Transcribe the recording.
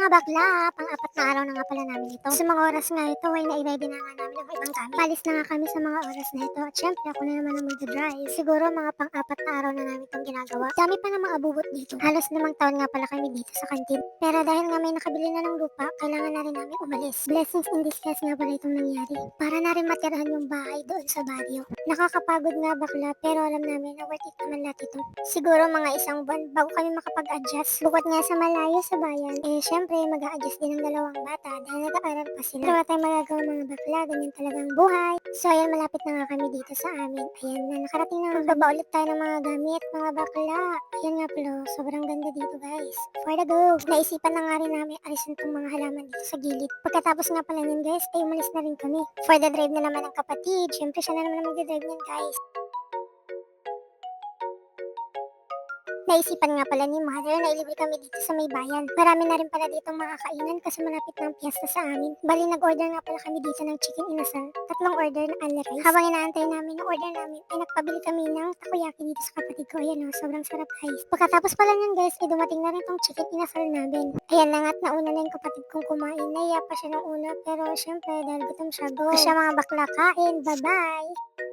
Mga bakla, pang-apat na araw na nga pala namin ito. Sa mga oras nga ito ay nai-ready na nga namin ang ibang gamit. Palis na nga kami sa mga oras na ito at syempre ako na naman ang magdadrive. Siguro mga pang-apat na araw na namin itong ginagawa. Dami pa namang abubot dito. Halos 5 taon nga pala kami dito sa kantin. Pero dahil nga may nakabili na ng lupa, kailangan na rin namin umalis. Blessings in disguise nga pala itong nangyari. Para na rin matirahan yung bahay doon sa baryo. Nakakapagod nga bakla pero alam namin na worth it naman lahat ito. Siguro mga isang buwan bago kami makapag-adjust. Bukod nga sa malayo sa bayan, syempre mag-a-adjust din ang dalawang bata dahil nag-aaral pa sila. Pero wala tayong magagawa mga bakla, ganyan talagang buhay. So ayan, malapit na nga kami dito sa amin. Ayan na, nakarating na. Magbaba ulit tayo ng mga gamit, mga bakla. Ayan nga pala, sobrang ganda dito guys. For the go! Naisipan na nga rin namin alisin itong mga halaman dito sa gilid. Pagkatapos nga pala nun guys, ay umalis na rin kami. For the drive na naman ng kapatid. Syempre siya na naman ang magdadrive niyan guys. Naisipan nga pala ni Mother na ilibre kami dito sa may bayan. Marami na rin pala ditong makakainan kasi malapit na ang piyesta sa amin. Bali nag-order nga pala kami dito ng chicken inasal. 3 order na alle rice. Habang inaantay namin ang order namin, ay nagpabili kami ng takoyaki dito sa kapatid ko. Ayan o, sobrang sarap guys. Pagkatapos pala nun guys, ay dumating na rin tong chicken inasal namin. Ayan na nga't nauna na yung kapatid kong kumain. Naiya pa siya ng una pero syempre dahil gutom siya, go! Siya mga bakla, kain, bye bye!